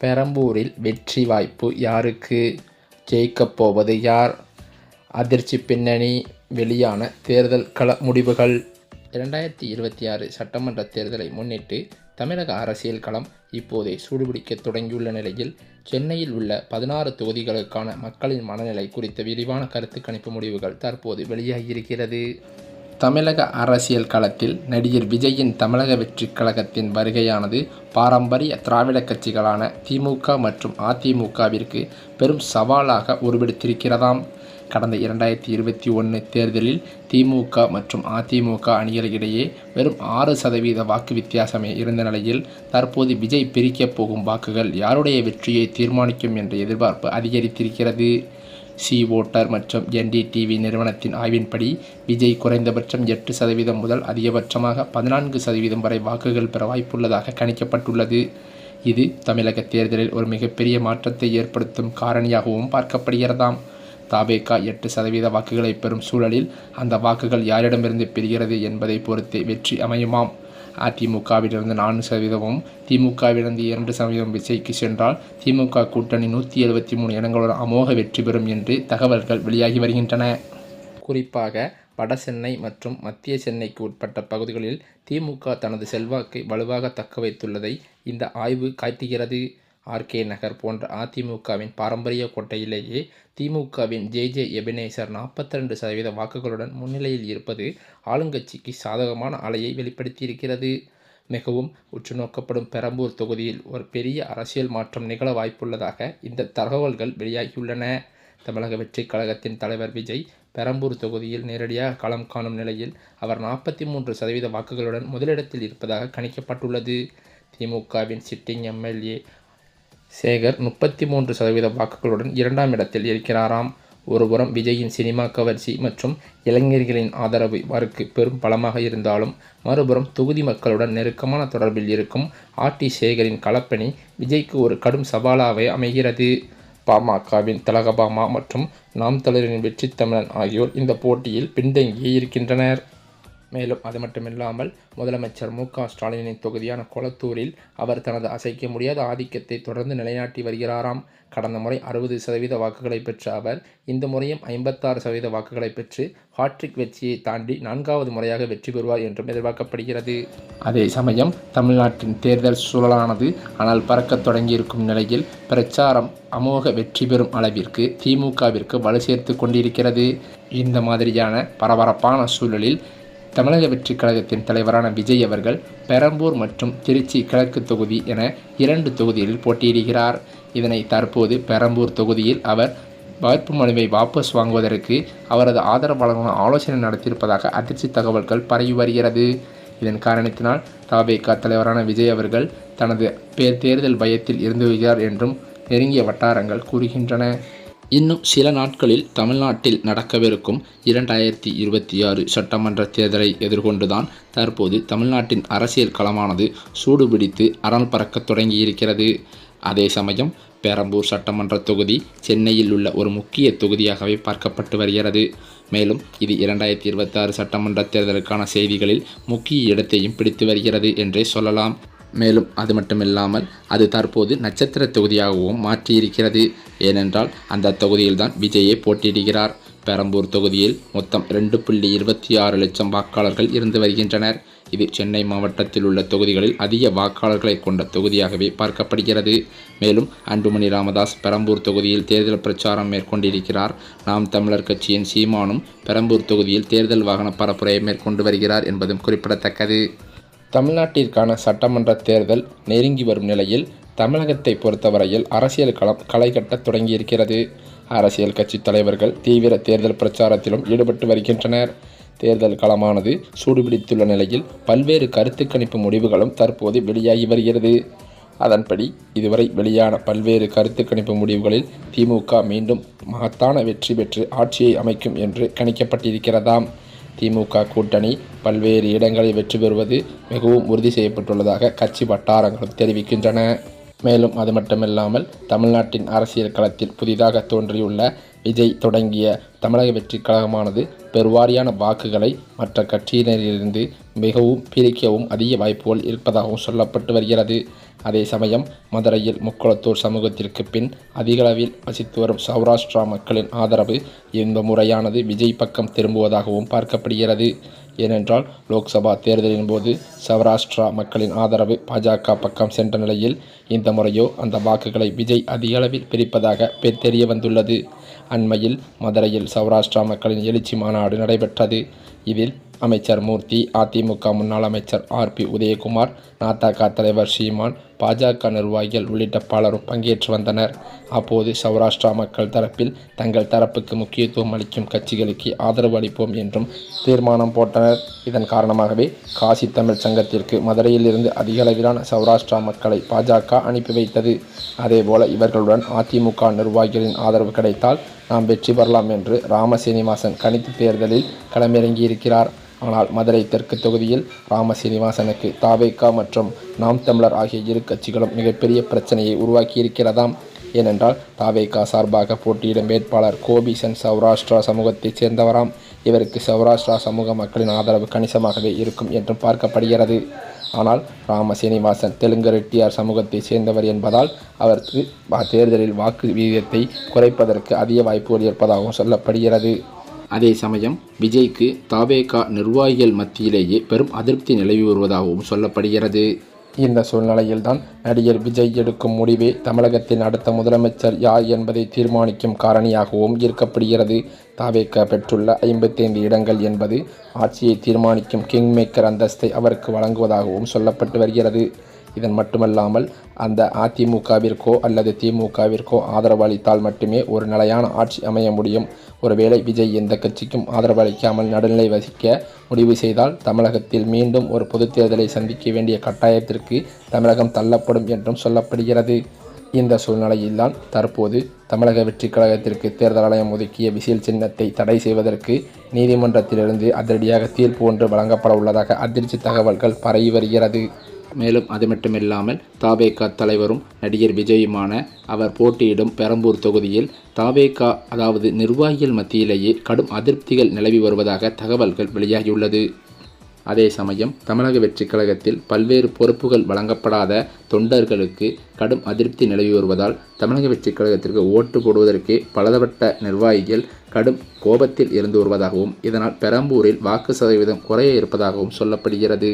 பெரம்பூரில் வெற்றி வாய்ப்பு யாருக்கு? ஜெயிக்கப் போவது யார்? அதிர்ச்சி பின்னணி வெளியான தேர்தல் கள முடிவுகள். 2026 சட்டமன்ற தேர்தலை முன்னிட்டு தமிழக அரசியல் களம் இப்போதே சூடுபிடிக்க தொடங்கியுள்ள நிலையில், சென்னையில் உள்ள 16 தொகுதிகளுக்கான மக்களின் மனநிலை குறித்த விரிவான கருத்து கணிப்பு முடிவுகள் தற்போது வெளியாகியிருக்கிறது. தமிழக அரசியல் களத்தில் நடிகர் விஜயின் தமிழக வெற்றிக் கழகத்தின் வருகையானது பாரம்பரிய திராவிட கட்சிகளான திமுக மற்றும் அதிமுகவிற்கு பெரும் சவாலாக உருவெடுத்திருக்கிறதாம். கடந்த 2021 தேர்தலில் திமுக மற்றும் அதிமுக அணிகளுக்கிடையே வெறும் 6% வாக்கு வித்தியாசமே இருந்த நிலையில், தற்போது விஜய் பிரிக்கப் போகும் வாக்குகள் யாருடைய வெற்றியை தீர்மானிக்கும் என்ற எதிர்பார்ப்பு அதிகரித்திருக்கிறது. சி ஓட்டர் மற்றும் NDTV நிறுவனத்தின் ஆய்வின்படி, விஜய் குறைந்தபட்சம் 8% முதல் அதிகபட்சமாக 14% வரை வாக்குகள் பெற வாய்ப்புள்ளதாக கணிக்கப்பட்டுள்ளது. இது தமிழக தேர்தலில் ஒரு மிகப்பெரிய மாற்றத்தை ஏற்படுத்தும் காரணியாகவும் பார்க்கப்படுகிறதாம். தவேகா 8% வாக்குகளை பெறும் சூழலில், அந்த வாக்குகள் யாரிடமிருந்து பெறுகிறது என்பதை பொறுத்தே வெற்றி அமையுமாம். அதிமுகவிலிருந்து 4%வும் திமுகவிலிருந்து 2% விஜய்க்கு சென்றால், திமுக கூட்டணி 173 இடங்களுடன் அமோக வெற்றி பெறும் என்று தகவல்கள் வெளியாகி வருகின்றன. குறிப்பாக வட சென்னை மற்றும் மத்திய சென்னைக்கு உட்பட்ட பகுதிகளில் திமுக தனது செல்வாக்கை வலுவாக தக்க வைத்துள்ளதை இந்த ஆய்வு காட்டுகிறது. RK நகர் போன்ற அதிமுகவின் பாரம்பரிய கோட்டையிலேயே திமுகவின் JJ எபனேசர் 42% வாக்குகளுடன் முன்னிலையில் இருப்பது ஆளுங்கட்சிக்கு சாதகமான அலையை வெளிப்படுத்தியிருக்கிறது. மிகவும் உற்றுநோக்கப்படும் பெரம்பூர் தொகுதியில் ஒரு பெரிய அரசியல் மாற்றம் நிகழ வாய்ப்புள்ளதாக இந்த தகவல்கள் வெளியாகியுள்ளன. தமிழக வெற்றிக் கழகத்தின் தலைவர் விஜய் பெரம்பூர் தொகுதியில் நேரடியாக களம் காணும் நிலையில், அவர் 43% வாக்குகளுடன் முதலிடத்தில் இருப்பதாக கணிக்கப்பட்டுள்ளது. திமுகவின் சிட்டிங் MLA சேகர் 33% வாக்குகளுடன் 2ஆம் இடத்தில் இருக்கிறாராம். ஒருபுறம் விஜயின் சினிமா கவர்ச்சி மற்றும் இளைஞர்களின் ஆதரவு அவருக்கு பெரும் பலமாக இருந்தாலும், மறுபுறம் தொகுதி மக்களுடன் நெருக்கமான தொடர்பில் இருக்கும் RT சேகரின் களப்பணி விஜய்க்கு ஒரு கடும் சவாலாகவே அமைகிறது. பாமகவின் திலகபாமா மற்றும் நாம் தமிழரின் வெற்றி தமிழன் ஆகியோர் இந்த போட்டியில் பின்தங்கியே இருக்கின்றனர். மேலும் அது மட்டுமில்லாமல், முதலமைச்சர் MK ஸ்டாலினின் தொகுதியான கொளத்தூரில் அவர் தனது அசைக்க முடியாத ஆதிக்கத்தை தொடர்ந்து நிலைநாட்டி வருகிறாராம். கடந்த முறை 60% வாக்குகளை பெற்ற அவர் இந்த முறையும் 56% வாக்குகளை பெற்று ஹாட்ரிக் வெற்றியை தாண்டி 4வது முறையாக வெற்றி பெறுவார் என்றும் எதிர்பார்க்கப்படுகிறது. அதே சமயம் தமிழ்நாட்டின் தேர்தல் சூழலானது அனல் பறக்க தொடங்கியிருக்கும் நிலையில், பிரச்சாரம் அமோக வெற்றி பெறும் அளவிற்கு திமுகவிற்கு வலு சேர்த்து கொண்டிருக்கிறது. இந்த மாதிரியான பரபரப்பான சூழலில், தமிழக வெற்றிக் கழகத்தின் தலைவரான விஜய் அவர்கள் பெரம்பூர் மற்றும் திருச்சி கிழக்கு தொகுதி என 2 தொகுதிகளில் போட்டியிடுகிறார். இதனை தற்போது பெரம்பூர் தொகுதியில் அவர் வேட்புமனுவை வாபஸ் வாங்குவதற்கு அவரது ஆதரவாளர்களுடன் ஆலோசனை நடத்தியிருப்பதாக அதிர்ச்சி தகவல்கள் பரவி வருகிறது. இதன் காரணத்தினால் தவேகா தலைவரான விஜய் அவர்கள் தனது தேர்தல் பயத்தில் இருந்து வருகிறார் என்றும் நெருங்கிய வட்டாரங்கள் கூறுகின்றன. இன்னும் சில நாட்களில் தமிழ்நாட்டில் நடக்கவிருக்கும் 2026 சட்டமன்ற தேர்தலை எதிர்கொண்டுதான் தற்போது தமிழ்நாட்டின் அரசியல் களமானது சூடுபிடித்து அனல் பறக்க தொடங்கியிருக்கிறது. அதே சமயம் பெரம்பூர் சட்டமன்ற தொகுதி சென்னையில் உள்ள ஒரு முக்கிய தொகுதியாகவே பார்க்கப்பட்டு வருகிறது. மேலும் இது 2026 சட்டமன்ற தேர்தலுக்கான செய்திகளில் முக்கிய இடத்தையும் பிடித்து வருகிறது என்றே சொல்லலாம். மேலும் அது மட்டுமில்லாமல், அது தற்போது நட்சத்திர தொகுதியாகவும் மாற்றியிருக்கிறது. ஏனென்றால் அந்த தொகுதியில்தான் விஜயே போட்டியிடுகிறார். பெரம்பூர் தொகுதியில் மொத்தம் 2.26 லட்சம் வாக்காளர்கள் இருந்து வருகின்றனர். இது சென்னை மாவட்டத்தில் உள்ள தொகுதிகளில் அதிக வாக்காளர்களை கொண்ட தொகுதியாகவே பார்க்கப்படுகிறது. மேலும் அன்புமணி ராமதாஸ் பெரம்பூர் தொகுதியில் தேர்தல் பிரச்சாரம் மேற்கொண்டிருக்கிறார். நாம் தமிழர் கட்சியின் சீமானும் பெரம்பூர் தொகுதியில் தேர்தல் வாகன பரப்புரையை மேற்கொண்டு வருகிறார் என்பதும் குறிப்பிடத்தக்கது. தமிழ்நாட்டிற்கான சட்டமன்ற தேர்தல் நெருங்கி வரும் நிலையில், தமிழகத்தை பொறுத்தவரையில் அரசியல் களம் களை கட்டத் தொடங்கியிருக்கிறது. அரசியல் கட்சி தலைவர்கள் தீவிர தேர்தல் பிரச்சாரத்திலும் ஈடுபட்டு வருகின்றனர். தேர்தல் களமானது சூடுபிடித்துள்ள நிலையில், பல்வேறு கருத்து கணிப்பு முடிவுகளும் தற்போது வெளியாகி வருகிறது. அதன்படி இதுவரை வெளியான பல்வேறு கருத்து கணிப்பு முடிவுகளில் திமுக மீண்டும் மகத்தான வெற்றி பெற்று ஆட்சியை அமைக்கும் என்று கணிக்கப்பட்டிருக்கிறதாம். திமுக கூட்டணி பல்வேறு இடங்களில் வெற்றி பெறுவது மிகவும் உறுதி செய்யப்பட்டுள்ளதாக கட்சி வட்டாரங்களும் தெரிவிக்கின்றன. மேலும் அது மட்டுமில்லாமல், தமிழ்நாட்டின் அரசியல் களத்தில் புதிதாக தோன்றியுள்ள விஜய் தொடங்கிய தமிழக வெற்றிக் கழகமானது பெருவாரியான வாக்குகளை மற்ற கட்சியினரிலிருந்து மிகவும் பிரிக்கவும் அதிக வாய்ப்புகள் இருப்பதாகவும் சொல்லப்பட்டு வருகிறது. அதே சமயம் மதுரையில் முக்குளத்தூர் சமூகத்திற்கு பின் அதிகளவில் வசித்து வரும் சௌராஷ்டிரா மக்களின் ஆதரவு இந்த முறையானது விஜய் பக்கம் திரும்புவதாகவும் பார்க்கப்படுகிறது. ஏனென்றால் லோக்சபா தேர்தலின் போது சௌராஷ்டிரா மக்களின் ஆதரவு பாஜக பக்கம் சென்ற நிலையில் இந்த முறையோ அந்த வாக்குகளை விஜய் அதிக அளவில் பிரிப்பதாக தெரிய வந்துள்ளது. அண்மையில் மதுரையில் சௌராஷ்டிரா மக்களின் எழுச்சி மாநாடு நடைபெற்றது. இதில் அமைச்சர் மூர்த்தி, அதிமுக முன்னாள் அமைச்சர் ஆர்.பி. உதயகுமார், நாதக தலைவர் சீமான், பாஜக நிர்வாகிகள் உள்ளிட்ட பலரும் பங்கேற்று வந்தனர். அப்போது சௌராஷ்டிரா மக்கள் தரப்பில் தங்கள் தரப்புக்கு முக்கியத்துவம் அளிக்கும் கட்சிகளுக்கு ஆதரவு அளிப்போம் என்றும் தீர்மானம் போட்டனர். இதன் காரணமாகவே காசி தமிழ் சங்கத்திற்கு மதுரையில் இருந்து அதிக அளவிலான சௌராஷ்டிரா மக்களை பாஜக அனுப்பி வைத்தது. அதேபோல இவர்களுடன் அதிமுக நிர்வாகிகளின் ஆதரவு கிடைத்தால் நாம் வெற்றி பெறலாம் என்று ராமசீனிவாசன் கணித்து தேர்தலில் களமிறங்கியிருக்கிறார். ஆனால் மதுரை தெற்கு தொகுதியில் ராமசீனிவாசனுக்கு தாவேகா மற்றும் நாம் தமிழர் ஆகிய இரு கட்சிகளும் மிகப்பெரிய பிரச்சனையை உருவாக்கியிருக்கிறதாம். ஏனென்றால் தாவேகா சார்பாக போட்டியிடும் வேட்பாளர் கோபிசன் சௌராஷ்டிரா சமூகத்தைச் சேர்ந்தவராம். இவருக்கு சௌராஷ்டிரா சமூக மக்களின் ஆதரவு கணிசமாகவே இருக்கும் என்றும் பார்க்கப்படுகிறது. ஆனால் ராமசீனிவாசன் தெலுங்கு ரெட்டியார் சமூகத்தைச் சேர்ந்தவர் என்பதால் அவருக்கு தேர்தலில் வாக்கு விகிதத்தை குறைப்பதற்கு அதிக வாய்ப்புகள் இருப்பதாகவும் சொல்லப்படுகிறது. அதே சமயம் விஜய்க்கு தாவேகா நிர்வாகிகள் மத்தியிலேயே பெரும் அதிருப்தி நிலவி வருவதாகவும் சொல்லப்படுகிறது. இந்த சூழ்நிலையில்தான் நடிகர் விஜய் எடுக்கும் முடிவே தமிழகத்தின் அடுத்த முதலமைச்சர் யார் என்பதை தீர்மானிக்கும் காரணியாகவும் இருக்கப்படுகிறது. தாவேகா பெற்றுள்ள 55 இடங்கள் என்பது ஆட்சியை தீர்மானிக்கும் கிங் மேக்கர் அந்தஸ்தை அவருக்கு வழங்குவதாகவும் சொல்லப்பட்டு வருகிறது. இதன் மட்டுமல்லாமல் அந்த அதிமுகவிற்கோ அல்லது திமுகவிற்கோ ஆதரவு அளித்தால் மட்டுமே ஒரு நிலையான ஆட்சி அமைய முடியும். ஒருவேளை விஜய் எந்த கட்சிக்கும் ஆதரவு அளிக்காமல் நடுநிலை வகிக்க முடிவு செய்தால் தமிழகத்தில் மீண்டும் ஒரு பொதுத் தேர்தலை சந்திக்க வேண்டிய கட்டாயத்திற்கு தமிழகம் தள்ளப்படும் என்றும் சொல்லப்படுகிறது. இந்த சூழ்நிலையில்தான் தற்போது தமிழக வெற்றிக் கழகத்திற்கு தேர்தல் ஆணையம் ஒதுக்கிய விசில் சின்னத்தை தடை செய்வதற்கு நீதிமன்றத்திலிருந்து அதிரடியாக தீர்ப்பு ஒன்று வழங்கப்பட உள்ளதாக அதிர்ச்சி தகவல்கள் பரவி வருகிறது. மேலும் அது மட்டுமில்லாமல் தாவேகா தலைவரும் நடிகர் விஜயுமான அவர் போட்டியிடும் பெரம்பூர் தொகுதியில் தாவேகா அதாவது நிர்வாகிகள் மத்தியிலேயே கடும் அதிருப்திகள் நிலவி வருவதாக தகவல்கள் வெளியாகியுள்ளது. அதே சமயம் தமிழக வெற்றிக் கழகத்தில் பல்வேறு பொறுப்புகள் வழங்கப்படாத தொண்டர்களுக்கு கடும் அதிருப்தி நிலவி வருவதால் தமிழக வெற்றிக் கழகத்திற்கு ஓட்டு போடுவதற்கே பலதரப்பட்ட நிர்வாகிகள் கடும் கோபத்தில் இருந்து வருவதாகவும் இதனால் பெரம்பூரில் வாக்கு சதவீதம் குறைய இருப்பதாகவும் சொல்லப்படுகிறது.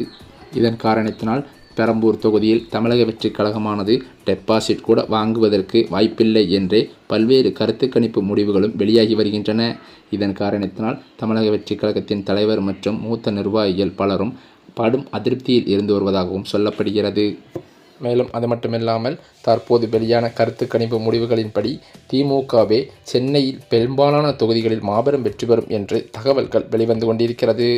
இதன் காரணத்தினால் பெரம்பூர் தொகுதியில் தமிழக வெற்றிக் கழகமானது டெபாசிட் கூட வாங்குவதற்கு வாய்ப்பில்லை என்றே பல்வேறு கருத்து கணிப்பு முடிவுகளும் வெளியாகி வருகின்றன. இதன் காரணத்தினால் தமிழக வெற்றிக் கழகத்தின் தலைவர் மற்றும் மூத்த நிர்வாகிகள் பலரும் படும் அதிருப்தியில் இருந்து வருவதாகவும் சொல்லப்படுகிறது. மேலும் அது மட்டுமில்லாமல் தற்போது வெளியான கருத்து கணிப்பு முடிவுகளின்படி திமுகவே சென்னையில் பெரும்பாலான தொகுதிகளில் மாபெரும் வெற்றி பெறும் என்று தகவல்கள் வெளிவந்து கொண்டிருக்கிறது.